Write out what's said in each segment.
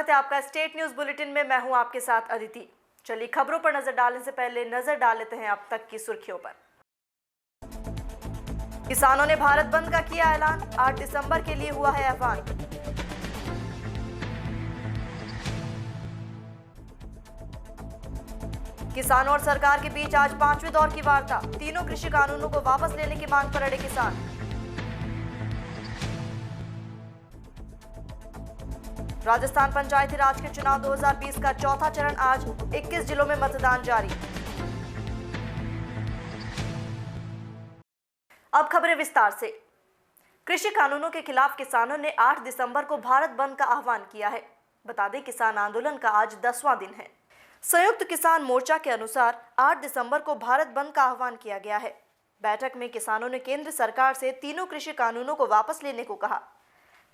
स्वागत है आपका स्टेट न्यूज बुलेटिन में। मैं हूं आपके साथ अदिति। चलिए खबरों पर नजर डालने से पहले नजर डाल लेते हैं अब तक की सुर्खियों पर। किसानों ने भारत बंद का किया ऐलान, 8 दिसंबर के लिए हुआ है आह्वान। किसानों और सरकार के बीच आज 5वें दौर की वार्ता, तीनों कृषि कानूनों को वापस लेने की मांग पर अड़े किसान। राजस्थान पंचायती राज के चुनाव 2020 का चौथा चरण आज, 21 जिलों में मतदान जारी। अब खबरें विस्तार से। कृषि कानूनों के खिलाफ किसानों ने 8 दिसंबर को भारत बंद का आह्वान किया है। बता दें, किसान आंदोलन का आज 10वां दिन है। संयुक्त किसान मोर्चा के अनुसार 8 दिसंबर को भारत बंद का आह्वान किया गया है। बैठक में किसानों ने केंद्र सरकार से तीनों कृषि कानूनों को वापस लेने को कहा।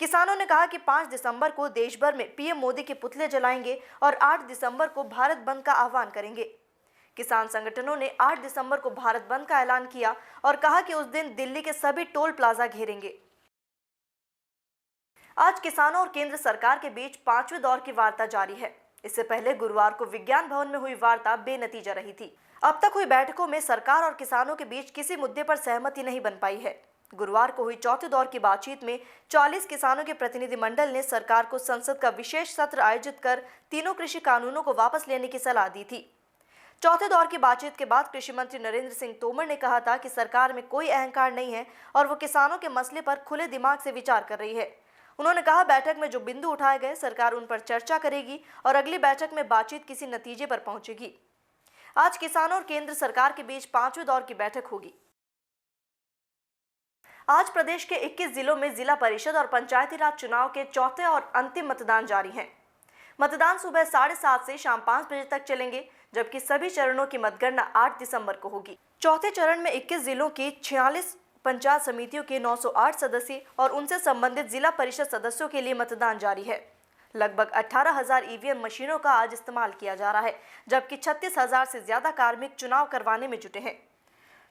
किसानों ने कहा कि 5 दिसंबर को देश भर में पीएम मोदी के पुतले जलाएंगे और 8 दिसंबर को भारत बंद का आह्वान करेंगे। किसान संगठनों ने 8 दिसंबर को भारत बंद का ऐलान किया और कहा कि उस दिन दिल्ली के सभी टोल प्लाजा घेरेंगे। आज किसानों और केंद्र सरकार के बीच 5वें दौर की वार्ता जारी है। इससे पहले गुरुवार को विज्ञान भवन में हुई वार्ता बेनतीजा रही थी। अब तक हुई बैठकों में सरकार और किसानों के बीच किसी मुद्दे पर सहमति नहीं बन पाई है। गुरुवार को हुई चौथे दौर की बातचीत में 40 किसानों के प्रतिनिधिमंडल ने सरकार को संसद का विशेष सत्र आयोजित कर तीनों कृषि कानूनों को वापस लेने की सलाह दी थी। चौथे दौर की बातचीत के बाद कृषि मंत्री नरेंद्र सिंह तोमर ने कहा था कि सरकार में कोई अहंकार नहीं है और वो किसानों के मसले पर खुले दिमाग से विचार कर रही है। उन्होंने कहा, बैठक में जो बिंदु उठाए गए सरकार उन पर चर्चा करेगी और अगली बैठक में बातचीत किसी नतीजे पर पहुंचेगी। आज किसानों और केंद्र सरकार के बीच 5वें दौर की बैठक होगी। आज प्रदेश के 21 जिलों में जिला परिषद और पंचायती राज चुनाव के चौथे और अंतिम मतदान जारी हैं। मतदान सुबह 7:30 से शाम 5 बजे तक चलेंगे, जबकि सभी चरणों की मतगणना 8 दिसंबर को होगी। चौथे चरण में 21 जिलों की 46 पंचायत समितियों के 908 सदस्य और उनसे संबंधित जिला परिषद सदस्यों के लिए मतदान जारी है। लगभग 18,000 ईवीएम मशीनों का आज इस्तेमाल किया जा रहा है, जबकि 36,000 से ज्यादा कार्मिक चुनाव करवाने में जुटे हैं।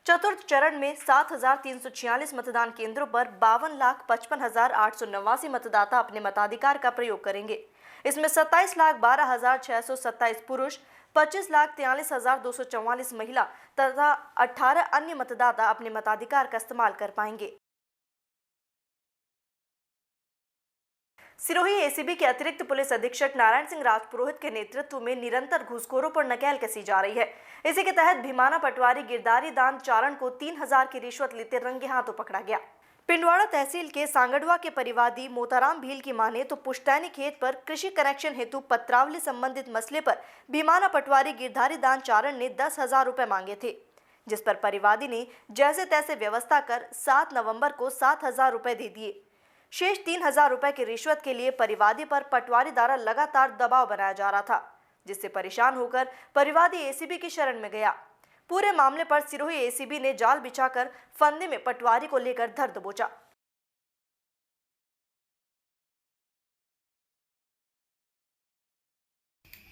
चतुर्थ चरण में 7,346 मतदान केंद्रों पर 52,55,889 मतदाता अपने मताधिकार का प्रयोग करेंगे। इसमें 27,12,627 पुरुष, 25,43,244 महिला तथा 18 अन्य मतदाता अपने मताधिकार का इस्तेमाल कर पाएंगे। सिरोही एसीबी के अतिरिक्त पुलिस अधीक्षक नारायण सिंह राजपुरोहित के नेतृत्व में निरंतर घूसखोरों पर नकेल कसी जा रही है। इसी के तहत भीमाना पटवारी गिरधारी दान चारण को 3,000 की रिश्वत लेते रंगे हाथों पकड़ा गया। पिंडवाड़ा तहसील के सांगड़वा के परिवादी मोताराम भील की माने तो पुश्तैनी खेत पर कृषि कनेक्शन हेतु पत्रावली संबंधित मसले पर भीमाना पटवारी गिरधारी दान चारण ने 10,000 रुपए मांगे थे, जिस पर परिवादी ने जैसे तैसे व्यवस्था कर 7 नवंबर को 7,000 रुपए दे दिए। शेष 3,000 रुपए की रिश्वत के लिए परिवादी पर पटवारी द्वारा लगातार दबाव बनाया जा रहा था, जिससे परेशान होकर परिवादी एसीबी की शरण में गया। पूरे मामले पर सिरोही एसीबी ने जाल बिछाकर फंदे में पटवारी को लेकर धर दबोचा।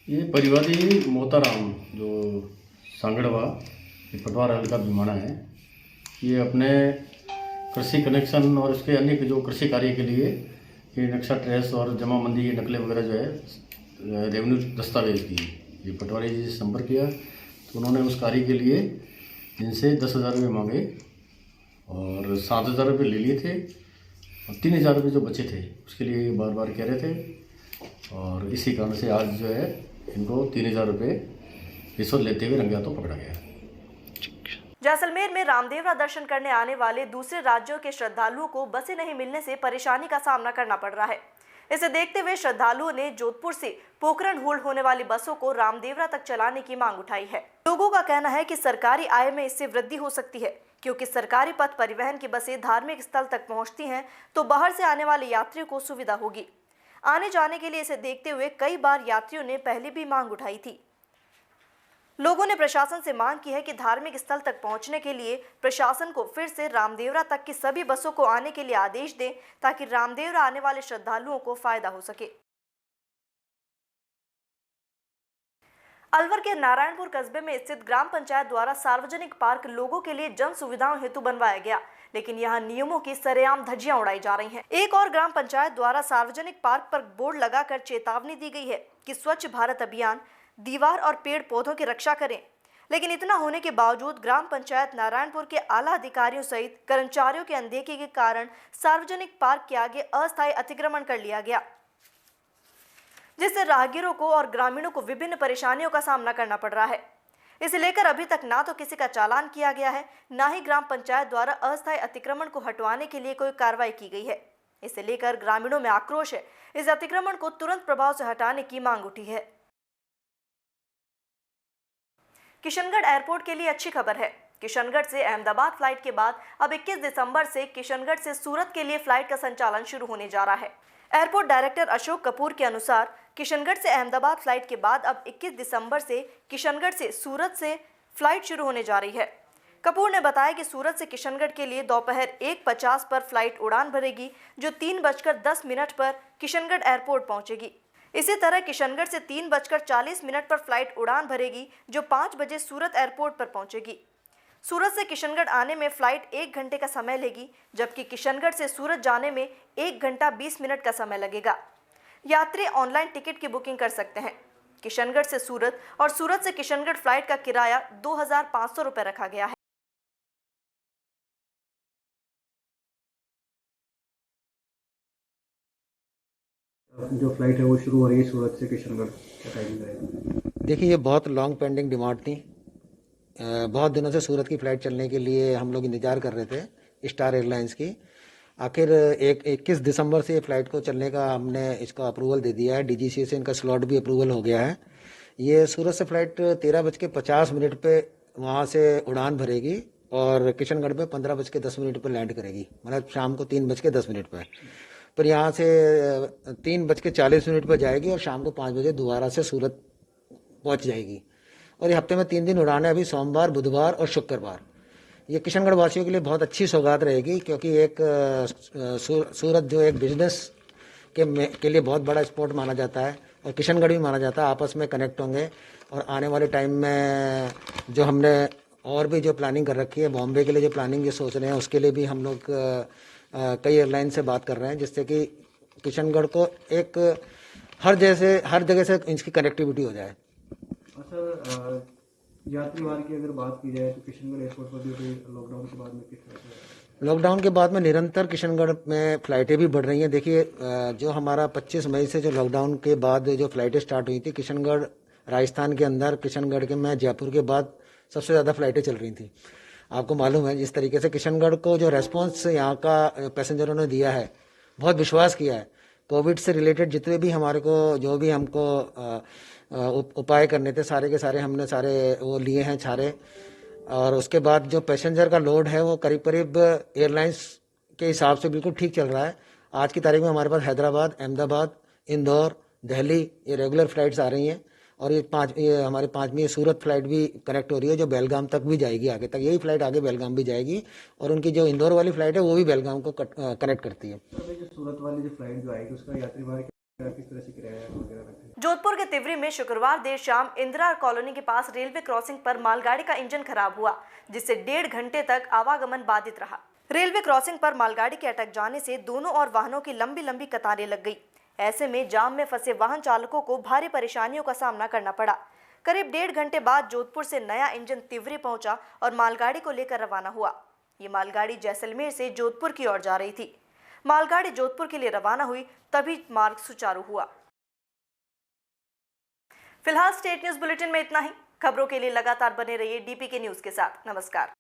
ये परिवादी मोताराम जो सांगड़वा पटवार हल्का भीमाना है, ये अपने कृषि कनेक्शन और इसके अन्य जो कृषि कार्य के लिए ये नक्शा ट्रेस और जमाबंदी ये नकलें वगैरह जो है रेवेन्यू दस्तावेज की ये पटवारी जी से संपर्क किया तो उन्होंने उस कार्य के लिए इनसे 10,000 रुपये मांगे और 7,000 रुपये ले लिए थे और 3,000 रुपये जो बचे थे उसके लिए बार बार कह रहे थे और इसी कारण से आज जो है इनको 3,000 रुपये रिश्वत लेते हुए रंगे हाथों पकड़ा गया। जैसलमेर में रामदेवरा दर्शन करने आने वाले दूसरे राज्यों के श्रद्धालुओं को बसें नहीं मिलने से परेशानी का सामना करना पड़ रहा है। इसे देखते हुए श्रद्धालुओं ने जोधपुर से पोखरण होल्ड होने वाली बसों को रामदेवरा तक चलाने की मांग उठाई है। लोगों का कहना है कि सरकारी आय में इससे वृद्धि हो सकती है, क्योंकि सरकारी पथ परिवहन की बसें धार्मिक स्थल तक पहुंचती हैं तो बाहर से आने वाले यात्रियों को सुविधा होगी। आने जाने के लिए इसे देखते हुए कई बार यात्रियों ने पहले भी मांग उठाई थी। लोगों ने प्रशासन से मांग की है कि धार्मिक स्थल तक पहुंचने के लिए प्रशासन को फिर से रामदेवरा तक की सभी बसों को आने के लिए आदेश दें, ताकि रामदेवरा आने वाले श्रद्धालुओं को फायदा हो सके। अलवर के नारायणपुर कस्बे में स्थित ग्राम पंचायत द्वारा सार्वजनिक पार्क लोगों के लिए जन सुविधाओं हेतु बनवाया गया, लेकिन यहाँ नियमों की सरेआम धज्जियां उड़ाई जा रही हैं। एक और ग्राम पंचायत द्वारा सार्वजनिक पार्क पर बोर्ड लगाकर चेतावनी दी गई है कि स्वच्छ भारत अभियान, दीवार और पेड़ पौधों की रक्षा करें, लेकिन इतना होने के बावजूद ग्राम पंचायत नारायणपुर के आला अधिकारियों सहित कर्मचारियों के अनदेखी के कारण सार्वजनिक पार्क के आगे अस्थायी अतिक्रमण कर लिया गया, जिससे राहगीरों को और ग्रामीणों को विभिन्न परेशानियों का सामना करना पड़ रहा है। इसे लेकर अभी तक ना तो किसी का चालान किया गया है, ना ही ग्राम पंचायत द्वारा अस्थायी अतिक्रमण को हटवाने के लिए कोई कार्रवाई की गई है। इसे लेकर ग्रामीणों में आक्रोश है। इस अतिक्रमण को तुरंत प्रभाव से हटाने की मांग उठी है। किशनगढ़ एयरपोर्ट के लिए अच्छी खबर है। किशनगढ़ से अहमदाबाद फ्लाइट के बाद अब 21 दिसंबर से किशनगढ़ से सूरत के लिए फ्लाइट का संचालन शुरू होने जा रहा है। एयरपोर्ट डायरेक्टर अशोक कपूर के अनुसार किशनगढ़ से अहमदाबाद फ्लाइट के बाद अब 21 दिसंबर से किशनगढ़ से सूरत से फ्लाइट शुरू होने जा रही है। कपूर ने बताया कि सूरत से किशनगढ़ के लिए दोपहर 1:50 पर फ्लाइट उड़ान भरेगी, जो 3:10 पर किशनगढ़ एयरपोर्ट पहुंचेगी। इसी तरह किशनगढ़ से 3:40 पर फ्लाइट उड़ान भरेगी, जो 5 बजे सूरत एयरपोर्ट पर पहुंचेगी। सूरत से किशनगढ़ आने में फ्लाइट 1 घंटे का समय लेगी, जबकि किशनगढ़ से सूरत जाने में 1 घंटा 20 मिनट का समय लगेगा। यात्री ऑनलाइन टिकट की बुकिंग कर सकते हैं। किशनगढ़ से सूरत और सूरत से किशनगढ़ फ्लाइट का किराया 2500 रुपये रखा गया है। जो फ्लाइट है वो शुरू हो रही है सूरत से किशनगढ़ का टाइमिंग रहेगा। देखिए, ये बहुत लॉन्ग पेंडिंग डिमांड थी। बहुत दिनों से सूरत की फ़्लाइट चलने के लिए हम लोग इंतज़ार कर रहे थे स्टार एयरलाइंस की। आखिर 21 दिसंबर से ये फ़्लाइट को चलने का हमने इसका अप्रूवल दे दिया है। डीजीसीए से इनका स्लॉट भी अप्रूवल हो गया है। ये सूरत से फ़्लाइट 13:50 पे वहाँ से उड़ान भरेगी और किशनगढ़ में 15:10 पर लैंड करेगी, मतलब शाम को 3:10 पर। फिर यहाँ से 3:40 पर जाएगी और शाम को 5 बजे दोबारा से सूरत पहुँच जाएगी। और ये हफ्ते में 3 दिन उड़ान है, अभी सोमवार, बुधवार और शुक्रवार। ये किशनगढ़ वासियों के लिए बहुत अच्छी सौगात रहेगी, क्योंकि एक सूरत जो एक बिजनेस के लिए बहुत बड़ा स्पॉट माना जाता है और किशनगढ़ भी माना जाता है। आपस में कनेक्ट होंगे और आने वाले टाइम में जो हमने और भी जो प्लानिंग कर रखी है, बॉम्बे के लिए जो प्लानिंग ये सोच रहे हैं, उसके लिए भी हम लोग कई एयरलाइन से बात कर रहे हैं, जिससे कि किशनगढ़ को एक हर जगह से इसकी कनेक्टिविटी हो जाए। सर, यात्री वार की अगर बात की जाए तो किशनगढ़ एयरपोर्ट पर भी लॉकडाउन के बाद में किस तरह से? लॉकडाउन के बाद में निरंतर किशनगढ़ में फ़्लाइटें भी बढ़ रही हैं। देखिए, जो हमारा 25 मई से जो लॉकडाउन के बाद जो फ़्लाइटें स्टार्ट हुई थी, किशनगढ़ राजस्थान के अंदर, किशनगढ़ के में जयपुर के बाद सबसे ज़्यादा फ़्लाइटें चल रही थी। आपको मालूम है जिस तरीके से किशनगढ़ को जो रेस्पॉन्स यहाँ का पैसेंजरों ने दिया है, बहुत विश्वास किया है। कोविड से रिलेटेड जितने भी हमारे को जो भी हमको उपाय करने थे, सारे के सारे हमने वो लिए हैं सारे। और उसके बाद जो पैसेंजर का लोड है वो करीब करीब एयरलाइंस के हिसाब से बिल्कुल ठीक चल रहा है। आज की तारीख में हमारे पास हैदराबाद, अहमदाबाद, इंदौर, दिल्ली ये रेगुलर फ्लाइट्स आ रही हैं। और ये हमारे 5वीं सूरत फ्लाइट भी कनेक्ट हो रही है, जो बेलगाम तक भी जाएगी आगे तक। यही फ्लाइट आगे बेलगाम भी जाएगी और उनकी जो इंदौर वाली फ्लाइट है वो भी बेलगाम को कनेक्ट करती है। तो जो सूरत वाली जो फ्लाइट जो आएगी उसका यात्री भार किस तरह से किराया वगैरह रखें? जोधपुर के तिवरी में शुक्रवार देर शाम इंदिरा कॉलोनी के पास रेलवे क्रॉसिंग पर मालगाड़ी का इंजन खराब हुआ, जिससे 1.5 घंटे तक आवागमन बाधित रहा। रेलवे क्रॉसिंग पर मालगाड़ी के अटक जाने से दोनों ओर वाहनों की लंबी लंबी कतारें लग गई। ऐसे में जाम में फंसे वाहन चालकों को भारी परेशानियों का सामना करना पड़ा। करीब 1.5 घंटे बाद जोधपुर से नया इंजन तिवरी पहुंचा और मालगाड़ी को लेकर रवाना हुआ। ये मालगाड़ी जैसलमेर से जोधपुर की ओर जा रही थी। मालगाड़ी जोधपुर के लिए रवाना हुई, तभी मार्ग सुचारू हुआ। फिलहाल स्टेट न्यूज बुलेटिन में इतना ही। खबरों के लिए लगातार बने रहिए डीपीके न्यूज के साथ। नमस्कार।